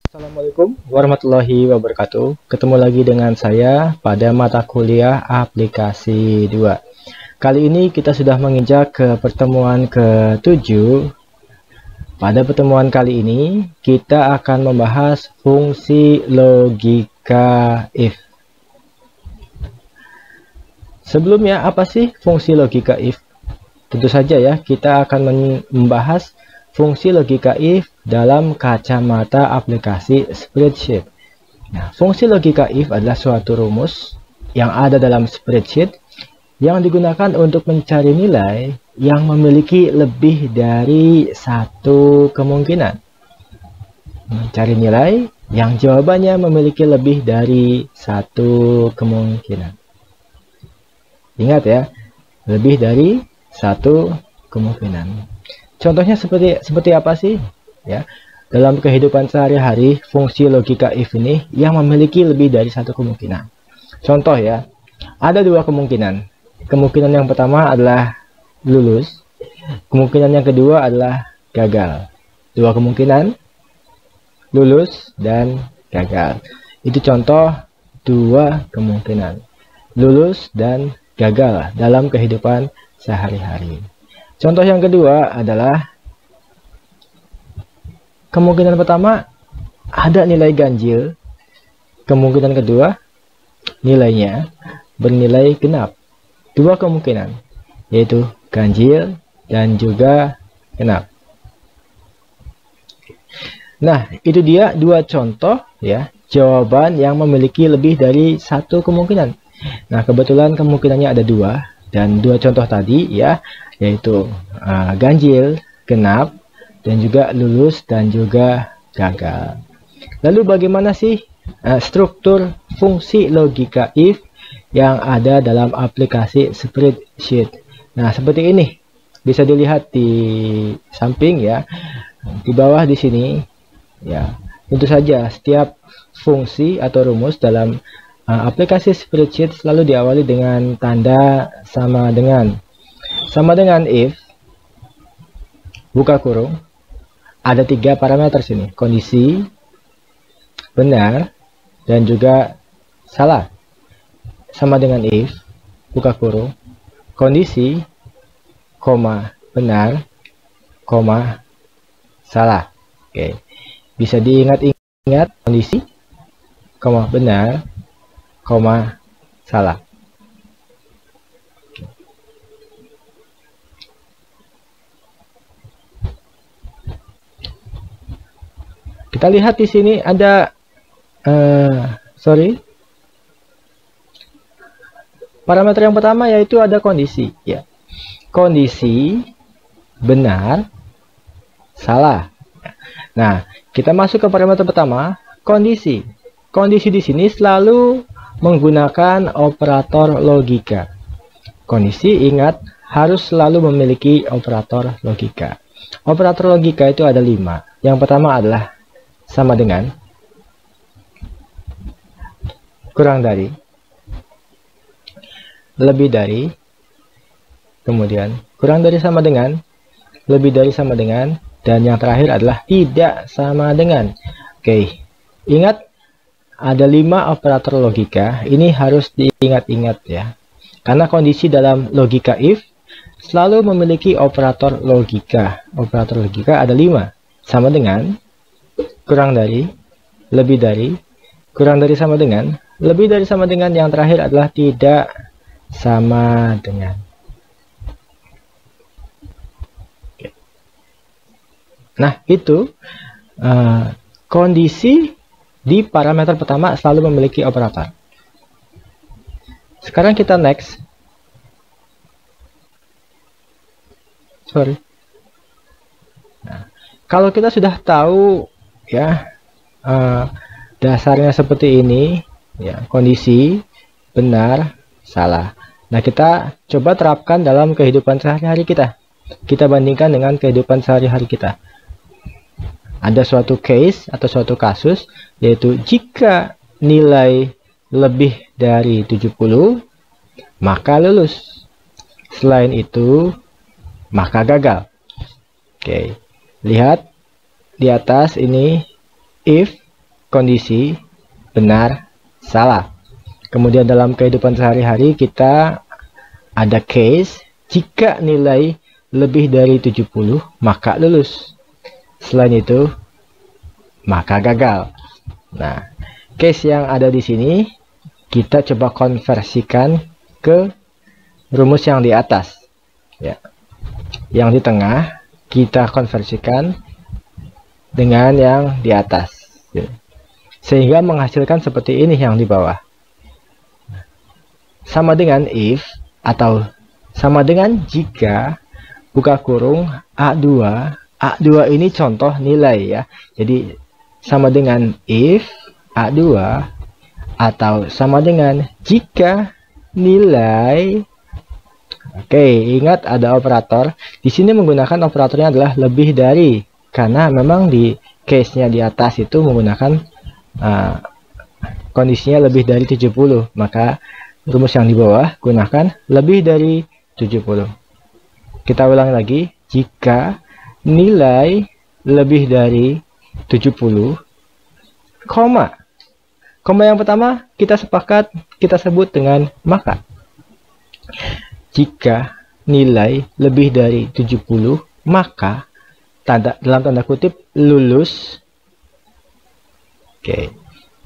Assalamualaikum warahmatullahi wabarakatuh. Ketemu lagi dengan saya pada mata kuliah aplikasi 2. Kali ini kita sudah menginjak ke pertemuan ke-7. Pada pertemuan kali ini kita akan membahas fungsi logika if. Sebelumnya, apa sih fungsi logika if? Tentu saja ya, kita akan membahas fungsi logika if dalam kacamata aplikasi spreadsheet. Nah, fungsi logika if adalah suatu rumus yang ada dalam spreadsheet yang digunakan untuk mencari nilai yang memiliki lebih dari satu kemungkinan. Mencari nilai yang jawabannya memiliki lebih dari satu kemungkinan. Ingat ya, lebih dari satu kemungkinan. Contohnya seperti apa sih? Ya, dalam kehidupan sehari-hari, fungsi logika if ini yang memiliki lebih dari satu kemungkinan. Contoh ya, ada dua kemungkinan. Kemungkinan yang pertama adalah lulus. Kemungkinan yang kedua adalah gagal. Dua kemungkinan, lulus dan gagal. Itu contoh dua kemungkinan, lulus dan gagal dalam kehidupan sehari-hari. Contoh yang kedua adalah kemungkinan pertama ada nilai ganjil. Kemungkinan kedua nilainya bernilai genap. Dua kemungkinan, yaitu ganjil dan juga genap. Nah, itu dia dua contoh ya, jawaban yang memiliki lebih dari satu kemungkinan. Nah, kebetulan kemungkinannya ada dua, dan dua contoh tadi ya, yaitu ganjil, genap, dan juga lulus dan juga gagal. Lalu bagaimana sih struktur fungsi logika if yang ada dalam aplikasi spreadsheet? Nah, seperti ini. Bisa dilihat di samping ya. Di bawah di sini ya. Tentu saja setiap fungsi atau rumus dalam aplikasi spreadsheet selalu diawali dengan tanda sama dengan. Sama dengan if, buka kurung, ada tiga parameter sini, kondisi, benar, dan juga salah. Sama dengan if, buka kurung, kondisi, koma, benar, koma, salah. Oke, bisa diingat-ingat kondisi, koma, benar, koma, salah. Kita lihat di sini ada parameter yang pertama, yaitu ada kondisi ya. Kondisi benar, salah. Nah, kita masuk ke parameter pertama, kondisi. Kondisi di sini selalu menggunakan operator logika. Kondisi, ingat, harus selalu memiliki operator logika. Operator logika itu ada 5. Yang pertama adalah sama dengan, kurang dari, lebih dari, kemudian kurang dari sama dengan, lebih dari sama dengan, dan yang terakhir adalah tidak sama dengan. Oke, ingat ada 5 operator logika. Ini harus diingat-ingat ya, karena kondisi dalam logika if selalu memiliki operator logika. Operator logika ada 5. Sama dengan, kurang dari, lebih dari, kurang dari sama dengan, lebih dari sama dengan, yang terakhir adalah tidak sama dengan. Nah, itu kondisi di parameter pertama selalu memiliki operator. Sekarang kita next. Nah, kalau kita sudah tahu ya dasarnya seperti ini ya, kondisi, benar, salah. Nah, kita coba terapkan dalam kehidupan sehari-hari kita. Kita bandingkan dengan kehidupan sehari-hari kita. Ada suatu case atau suatu kasus, yaitu jika nilai lebih dari 70 maka lulus, selain itu maka gagal. Oke, lihat di atas ini if kondisi benar, salah. Kemudian dalam kehidupan sehari-hari kita ada case jika nilai lebih dari 70 maka lulus. Selain itu maka gagal. Nah, case yang ada di sini kita coba konversikan ke rumus yang di atas. Ya. Yang di tengah kita konversikan dengan yang di atas. Ya. Sehingga menghasilkan seperti ini yang di bawah. Sama dengan if atau sama dengan jika buka kurung A2. A2 ini contoh nilai ya. Jadi sama dengan if A2 atau sama dengan jika nilai. Oke, ingat ada operator. Di sini menggunakan operatornya adalah lebih dari, karena memang di case-nya di atas itu menggunakan kondisinya lebih dari 70, maka rumus yang di bawah gunakan lebih dari 70. Kita ulang lagi, jika nilai lebih dari 70, koma yang pertama kita sepakat kita sebut dengan maka. Jika nilai lebih dari 70 maka dalam tanda kutip lulus. Oke.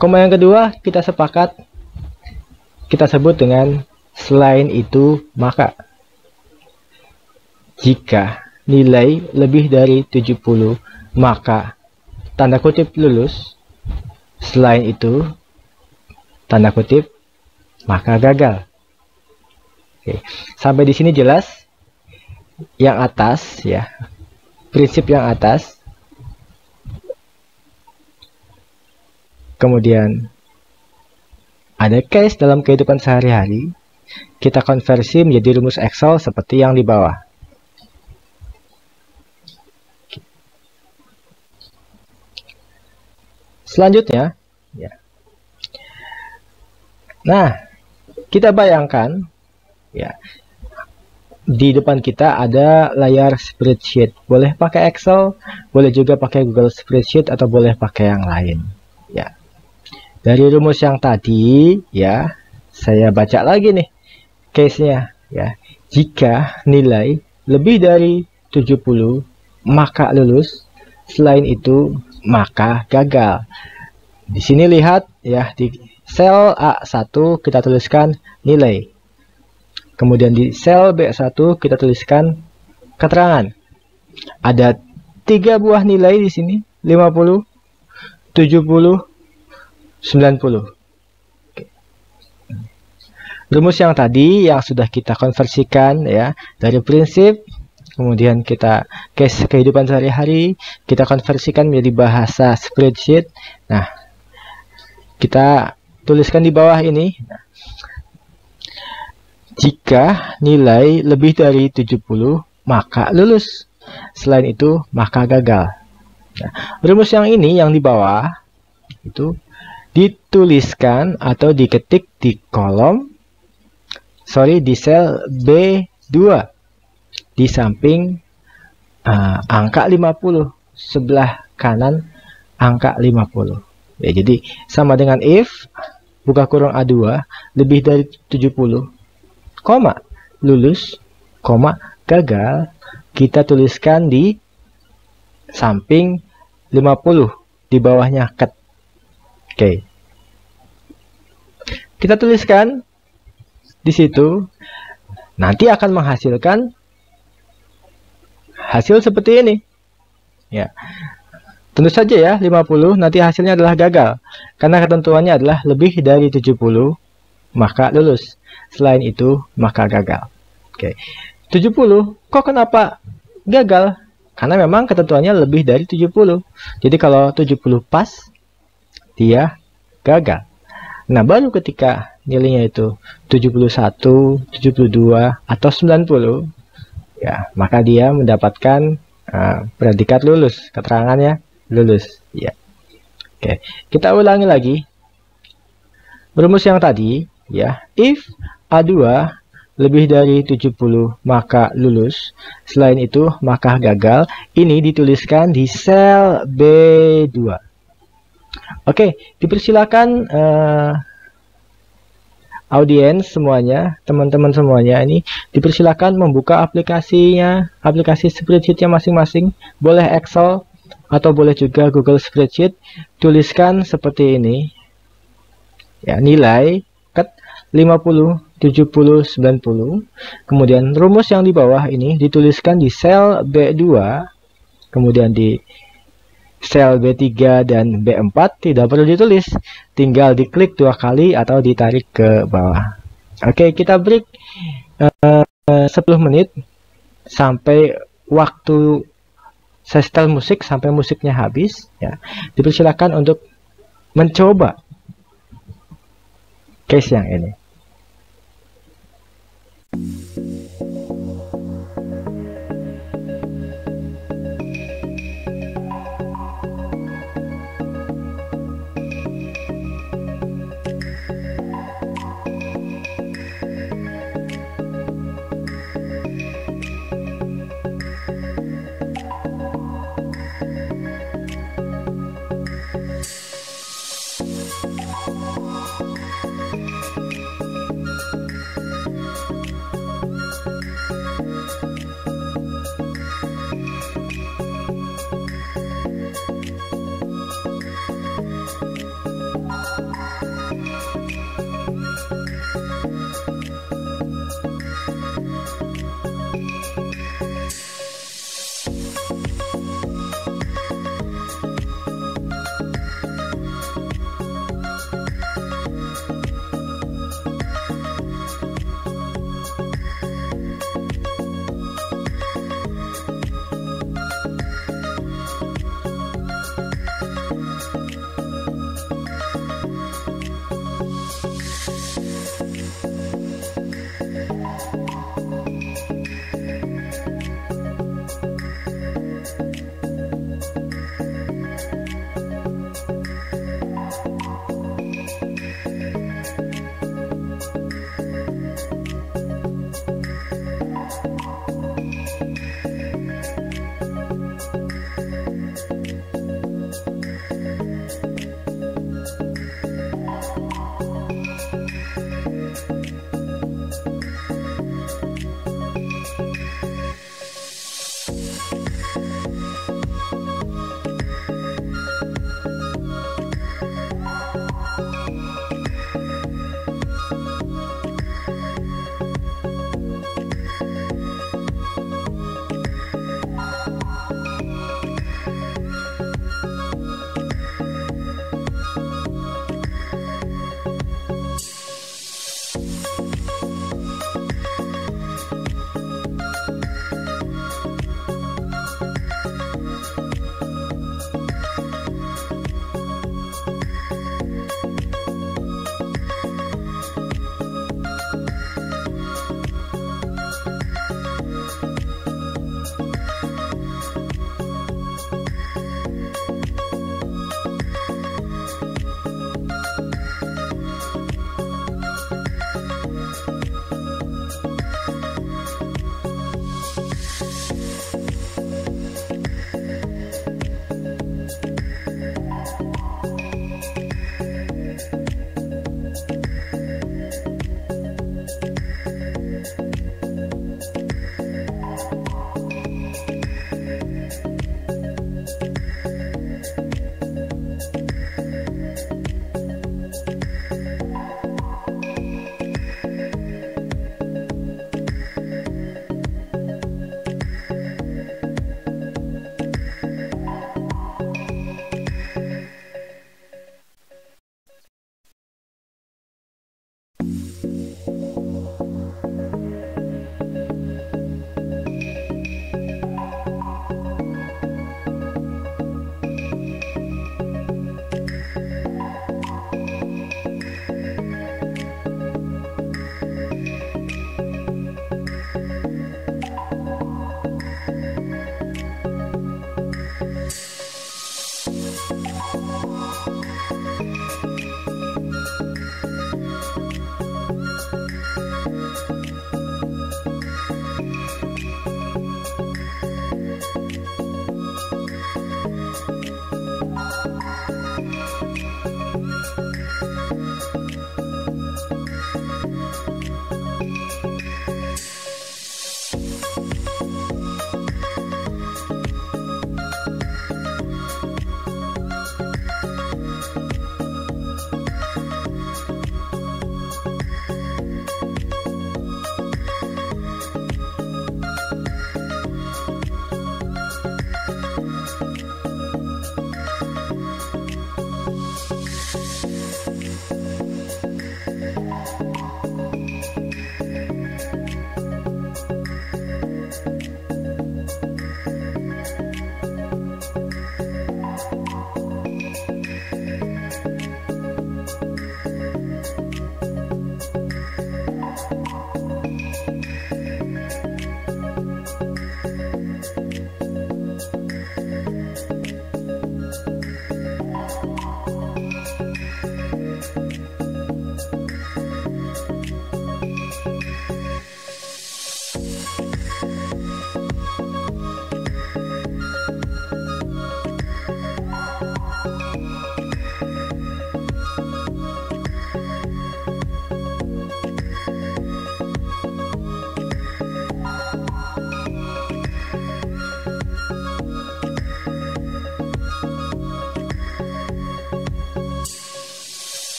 Koma yang kedua kita sepakat kita sebut dengan selain itu maka. Jika nilai lebih dari 70 maka tanda kutip lulus. Selain itu tanda kutip maka gagal. Oke. Sampai di sini jelas? Yang atas ya. Prinsip yang atas. Kemudian ada case dalam kehidupan sehari-hari. Kita konversi menjadi rumus Excel seperti yang di bawah. Selanjutnya, ya. Nah, kita bayangkan, ya, di depan kita ada layar spreadsheet. Boleh pakai Excel, boleh juga pakai Google Spreadsheet, atau boleh pakai yang lain. Ya. Dari rumus yang tadi, ya, saya baca lagi nih case-nya. Ya. Jika nilai lebih dari 70, maka lulus. Selain itu, maka gagal. Di sini lihat, ya, di sel A1 kita tuliskan nilai. Kemudian di sel B1 kita tuliskan keterangan. Ada 3 buah nilai di sini, 50, 70, 90. Oke. Rumus yang tadi yang sudah kita konversikan ya dari prinsip, kemudian kita case kehidupan sehari-hari, kita konversikan menjadi bahasa spreadsheet. Nah, kita tuliskan di bawah ini. Jika nilai lebih dari 70 maka lulus. Selain itu maka gagal. Nah, rumus yang ini yang di bawah itu dituliskan atau diketik di di sel B2 di samping angka 50, sebelah kanan angka 50. Ya, jadi sama dengan if buka kurung A2 lebih dari 70, koma lulus, koma gagal, kita tuliskan di samping 50 di bawahnya cut. Oke. Kita tuliskan di situ, nanti akan menghasilkan hasil seperti ini. Ya. Tentu saja ya, 50 nanti hasilnya adalah gagal. Karena ketentuannya adalah lebih dari 70, maka lulus. Selain itu, maka gagal. Oke. 70, kok kenapa gagal? Karena memang ketentuannya lebih dari 70. Jadi kalau 70 pas, dia gagal. Nah, baru ketika nilainya itu 71, 72, atau 90, ya, maka dia mendapatkan predikat lulus, keterangannya lulus. Ya. Oke, kita ulangi lagi. Rumus yang tadi, ya, if A2 lebih dari 70 maka lulus, selain itu maka gagal. Ini dituliskan di sel B2. Oke, dipersilakan audiens semuanya, teman-teman semuanya ini dipersilakan membuka aplikasinya, aplikasi spreadsheetnya masing-masing, boleh Excel atau boleh juga Google Spreadsheet. Tuliskan seperti ini ya, nilai cut 50, 70, 90. Kemudian rumus yang di bawah ini dituliskan di sel B2, kemudian di sel B3 dan B4 tidak perlu ditulis, tinggal diklik 2 kali atau ditarik ke bawah. Oke, kita break 10 menit sampai waktu saya setel musik sampai musiknya habis ya. Dipersilakan untuk mencoba case yang ini.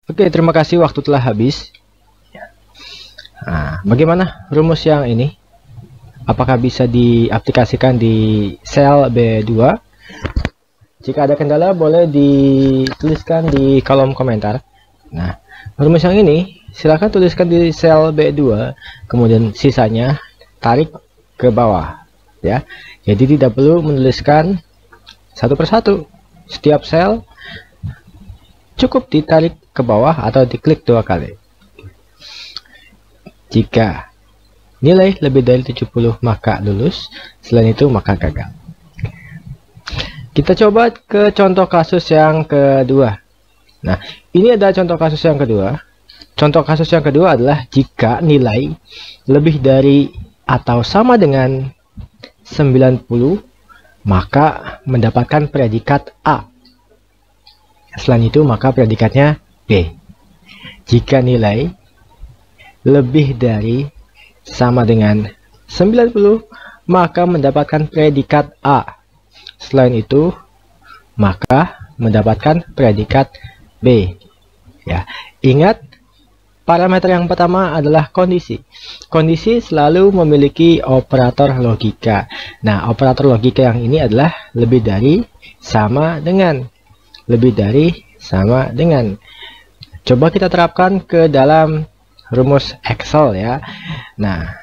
Oke, terima kasih, waktu telah habis. Nah, bagaimana rumus yang ini? Apakah bisa diaplikasikan di sel B2? Jika ada kendala boleh dituliskan di kolom komentar. Nah, rumus yang ini silakan tuliskan di sel B2, kemudian sisanya tarik ke bawah ya. Jadi tidak perlu menuliskan satu persatu. Setiap sel cukup ditarik ke bawah atau diklik 2 kali. Jika nilai lebih dari 70 maka lulus, selain itu maka gagal. Kita coba ke contoh kasus yang kedua. Nah, ini ada contoh kasus yang kedua. Contoh kasus yang kedua adalah jika nilai lebih dari atau sama dengan 90, maka mendapatkan predikat A. Selain itu, maka predikatnya B. Jika nilai lebih dari sama dengan 90, maka mendapatkan predikat A. Selain itu, maka mendapatkan predikat B. Ya, ingat, parameter yang pertama adalah kondisi. Kondisi selalu memiliki operator logika. Nah, operator logika yang ini adalah lebih dari, sama dengan. Lebih dari, sama dengan. Coba kita terapkan ke dalam rumus Excel ya. Nah,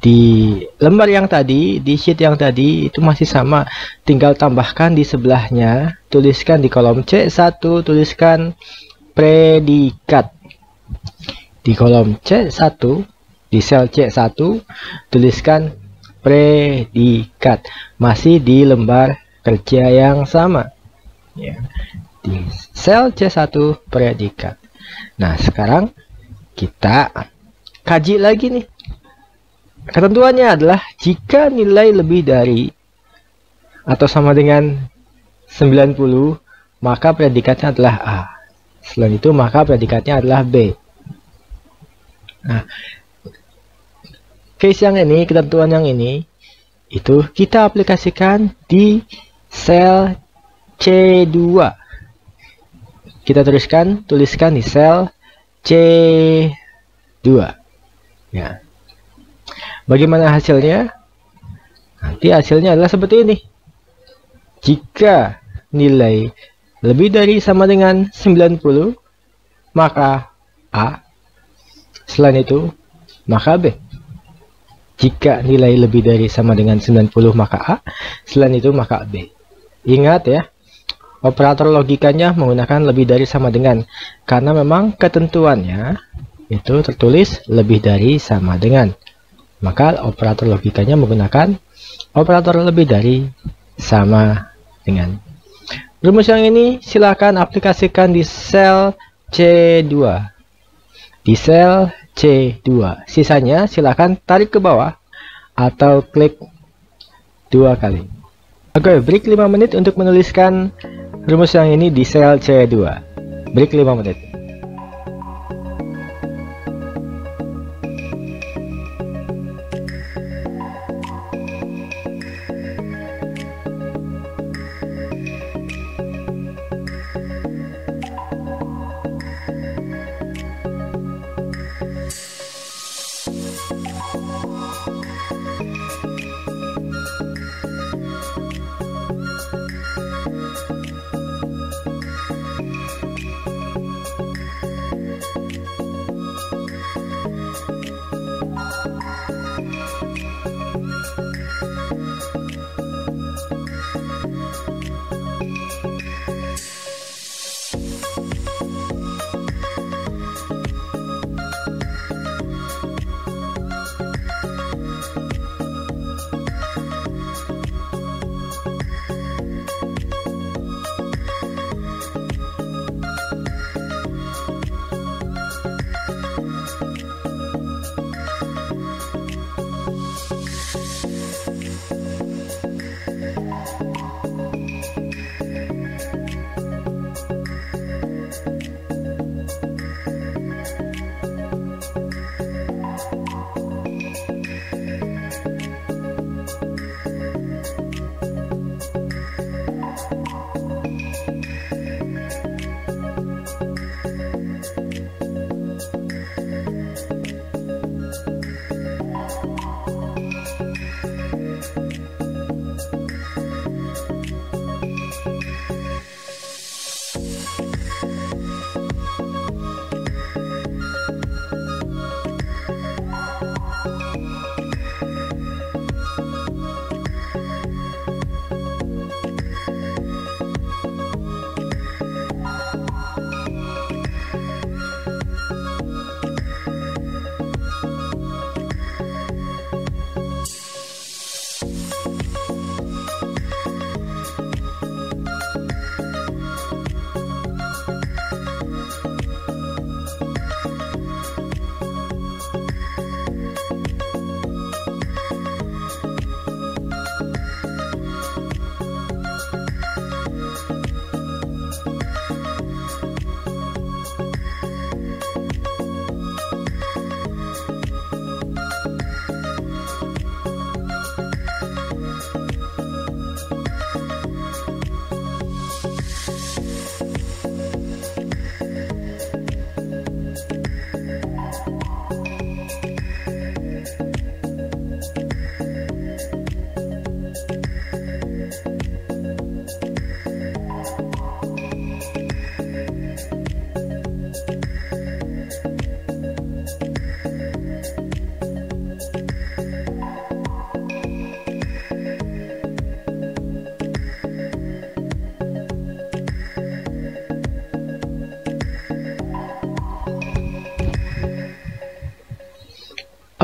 di lembar yang tadi, di sheet yang tadi itu masih sama. Tinggal tambahkan di sebelahnya, tuliskan di kolom C1, tuliskan predikat. Di kolom C1, di sel C1, tuliskan predikat. Masih di lembar kerja yang sama. Ya. Di sel C1 predikat. Nah, sekarang kita kaji lagi nih. Ketentuannya adalah jika nilai lebih dari atau sama dengan 90, maka predikatnya adalah A. Selain itu, maka predikatnya adalah B. Nah, case yang ini, ketentuan yang ini, itu kita aplikasikan di sel C2. Kita tuliskan di sel C2. Ya. Bagaimana hasilnya? Nanti hasilnya adalah seperti ini. Jika nilai lebih dari sama dengan 90, maka A. Selain itu, maka B. Jika nilai lebih dari sama dengan 90, maka A. Selain itu, maka B. Ingat ya, operator logikanya menggunakan lebih dari sama dengan. Karena memang ketentuannya itu tertulis lebih dari sama dengan. Maka operator logikanya menggunakan operator lebih dari sama dengan. Rumus yang ini silakan aplikasikan di sel C2. Di sel C2. Sisanya silakan tarik ke bawah atau klik 2 kali. Oke, break 5 menit untuk menuliskan rumus yang ini di sel C2. Break 5 menit.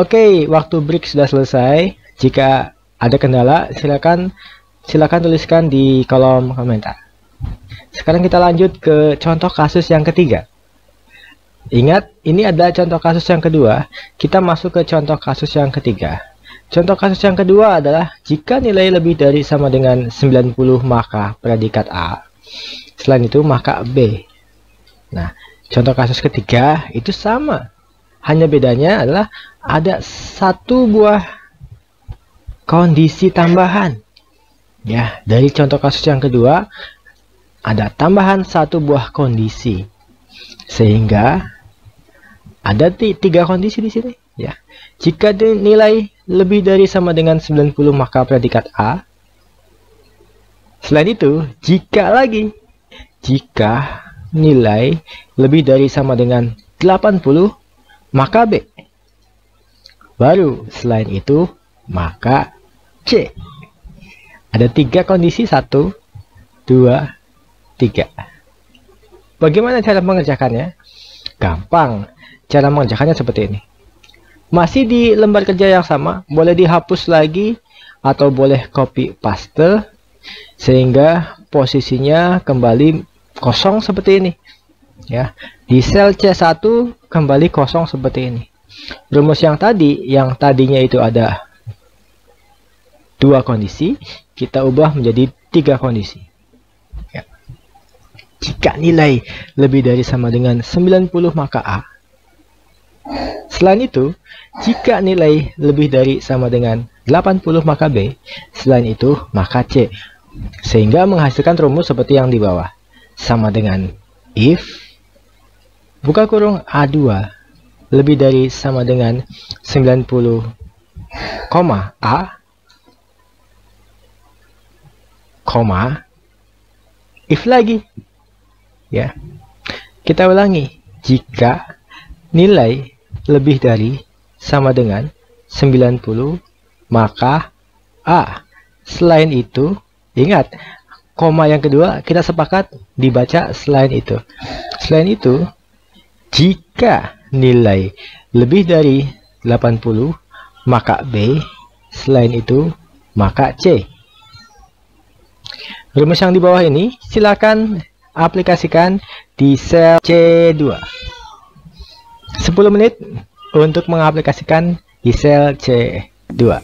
Oke, waktu break sudah selesai. Jika ada kendala, silakan tuliskan di kolom komentar. Sekarang kita lanjut ke contoh kasus yang ketiga. Ingat, ini adalah contoh kasus yang kedua. Kita masuk ke contoh kasus yang ketiga. Contoh kasus yang kedua adalah jika nilai lebih dari sama dengan 90 maka predikat A. Selain itu maka B. Nah, contoh kasus ketiga itu sama. Hanya bedanya adalah ada satu buah kondisi tambahan. Ya, dari contoh kasus yang kedua ada tambahan satu buah kondisi. Sehingga ada tiga kondisi di sini, ya. Jika nilai lebih dari sama dengan 90 maka predikat A. Selain itu, jika nilai lebih dari sama dengan 80 maka B. Baru selain itu maka C. Ada tiga kondisi, 1, 2, 3. Bagaimana cara mengerjakannya? Gampang. Cara mengerjakannya seperti ini. Masih di lembar kerja yang sama, boleh dihapus lagi atau boleh copy paste sehingga posisinya kembali kosong seperti ini. Ya, di sel C1 kembali kosong seperti ini. Rumus yang tadinya itu ada 2 kondisi, kita ubah menjadi 3 kondisi. Ya. Jika nilai lebih dari sama dengan 90 maka A. Selain itu, jika nilai lebih dari sama dengan 80 maka B. Selain itu, maka C. Sehingga menghasilkan rumus seperti yang di bawah. Sama dengan if buka kurung A2 lebih dari sama dengan 90, A, if lagi. Ya. Kita ulangi. Jika nilai lebih dari sama dengan 90 maka A. Selain itu, ingat koma yang kedua kita sepakat dibaca selain itu. Selain itu, jika nilai lebih dari 80 maka B. Selain itu maka C. Rumus yang di bawah ini silakan aplikasikan di sel C2. 10 menit untuk mengaplikasikan di sel C2.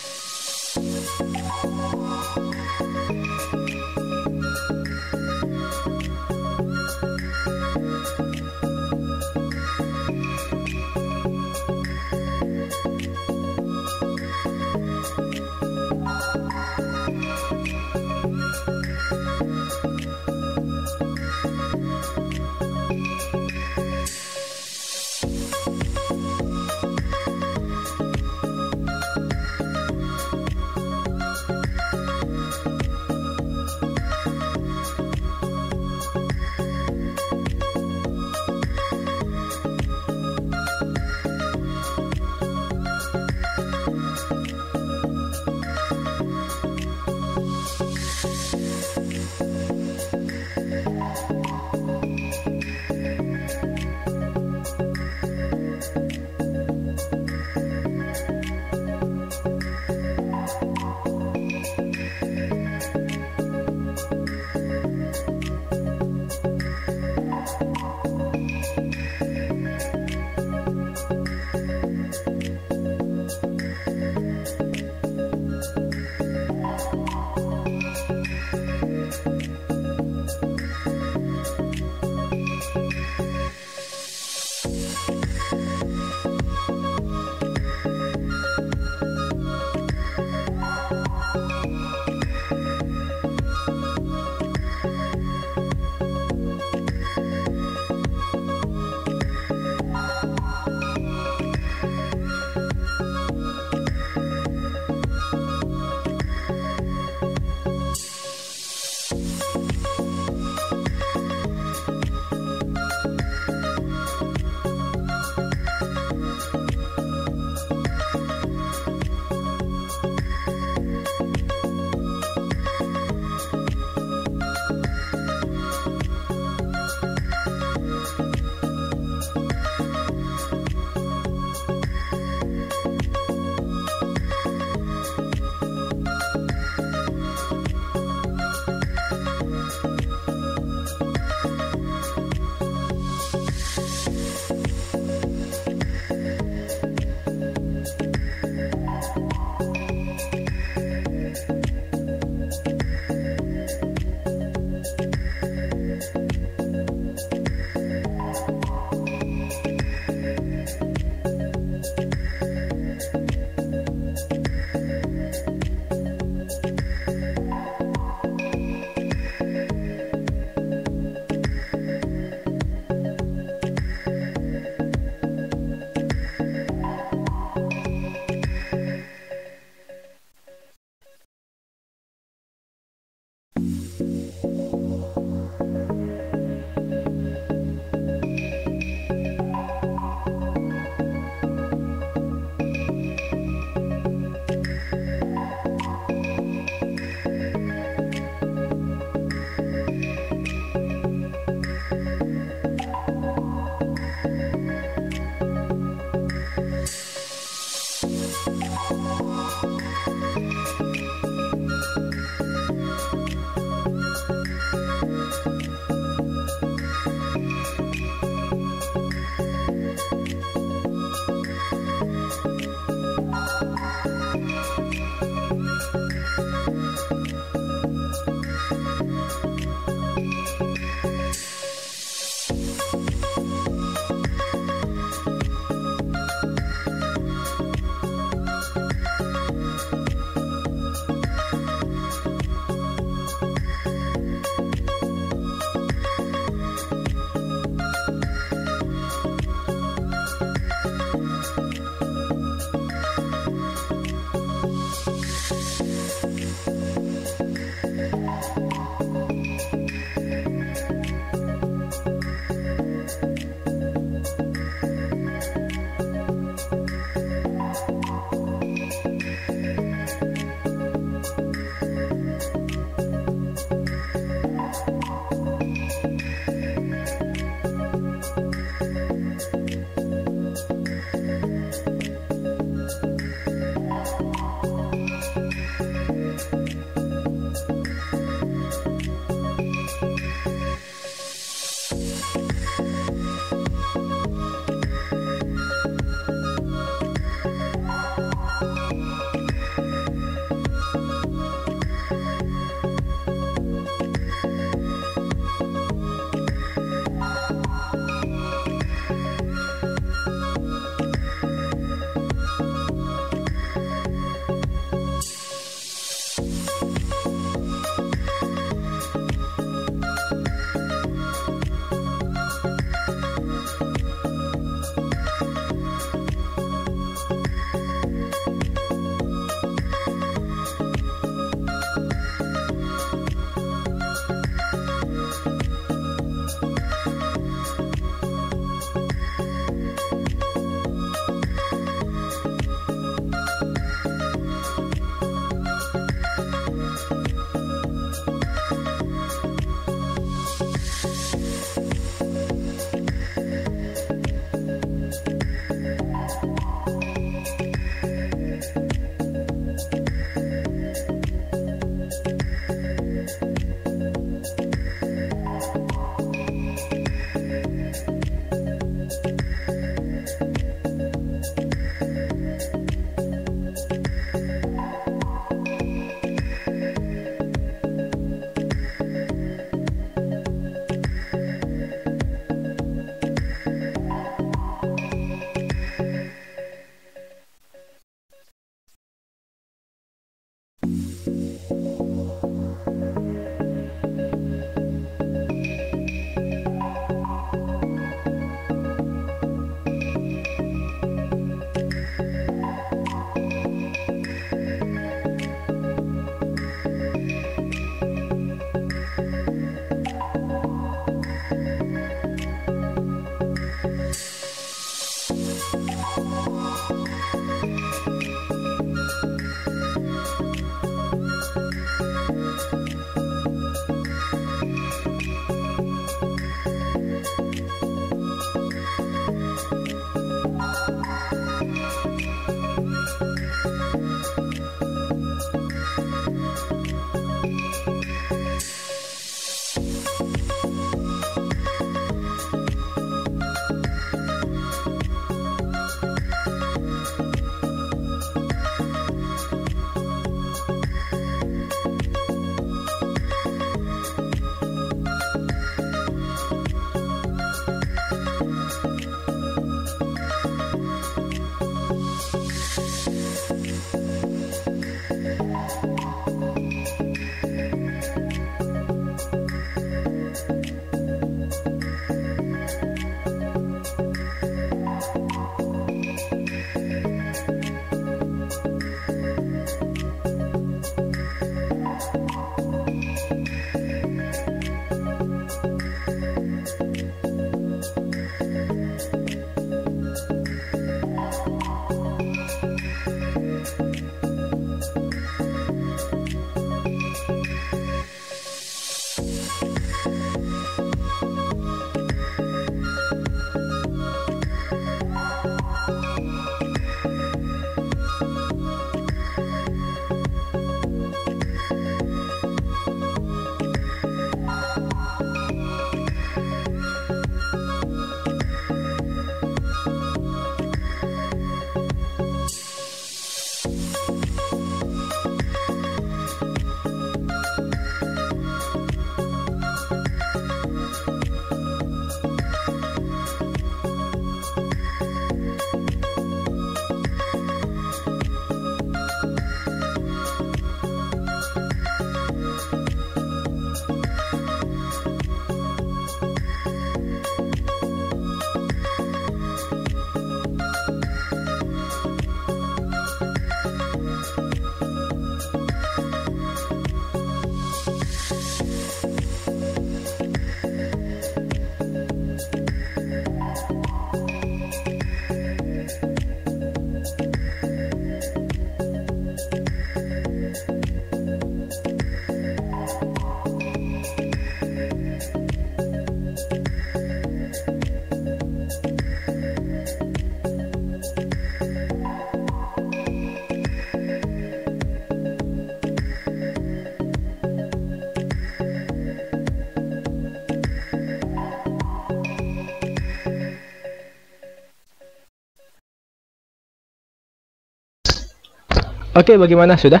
Oke, bagaimana, sudah?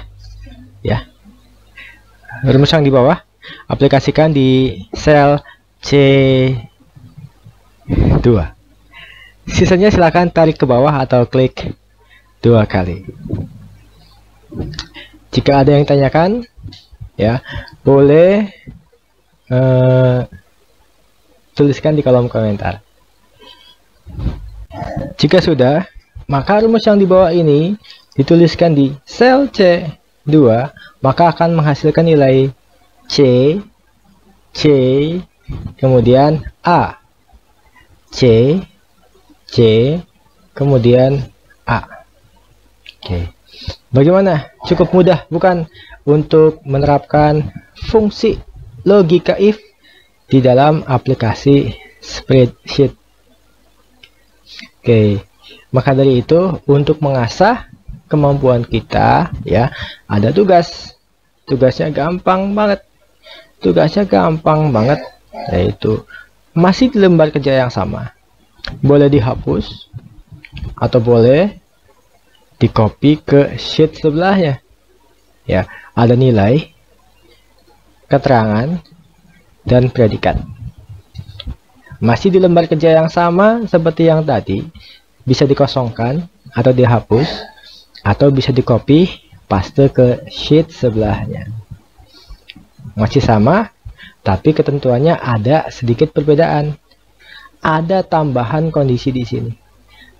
Ya. Rumus yang di bawah aplikasikan di sel C2. Sisanya silakan tarik ke bawah atau klik 2 kali. Jika ada yang tanyakan, ya, boleh tuliskan di kolom komentar. Jika sudah, maka rumus yang di bawah ini dituliskan di sel C2, maka akan menghasilkan nilai C, kemudian A, C, kemudian A. Oke. Bagaimana? Cukup mudah, bukan, untuk menerapkan fungsi logika if di dalam aplikasi spreadsheet. Oke. Maka dari itu, untuk mengasah kemampuan kita, ya, ada tugas. Tugasnya gampang banget. Yaitu masih di lembar kerja yang sama. Boleh dihapus atau boleh di copy ke sheet sebelahnya. Ya, ada nilai, keterangan, dan predikat. Masih di lembar kerja yang sama seperti yang tadi, bisa dikosongkan atau dihapus, atau bisa di copy paste ke sheet sebelahnya. Masih sama, tapi ketentuannya ada sedikit perbedaan. Ada tambahan kondisi di sini.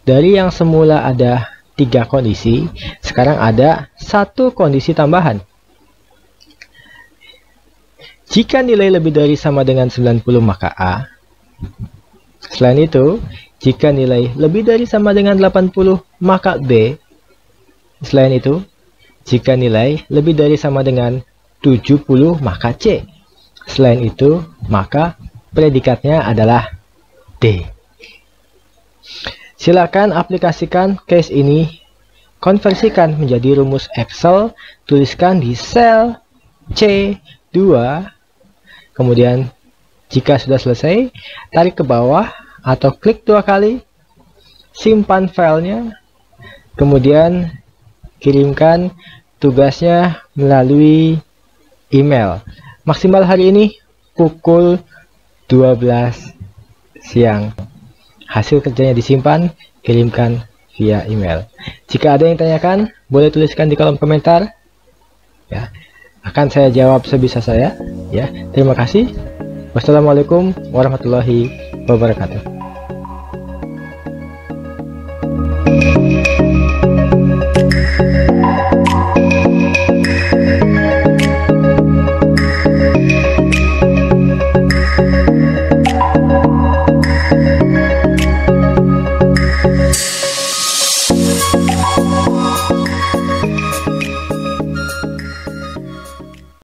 Dari yang semula ada 3 kondisi, sekarang ada 1 kondisi tambahan. Jika nilai lebih dari sama dengan 90, maka A. Selain itu, jika nilai lebih dari sama dengan 80, maka B. Selain itu, jika nilai lebih dari sama dengan 70, maka C. Selain itu, maka predikatnya adalah D. Silakan aplikasikan case ini, konversikan menjadi rumus Excel, tuliskan di sel C2, kemudian jika sudah selesai, tarik ke bawah atau klik 2 kali, simpan filenya, kemudian kirimkan tugasnya melalui email. Maksimal hari ini pukul 12 siang. Hasil kerjanya disimpan, kirimkan via email. Jika ada yang tanyakan, boleh tuliskan di kolom komentar. Ya, akan saya jawab sebisa saya. Ya, terima kasih. Wassalamualaikum warahmatullahi wabarakatuh.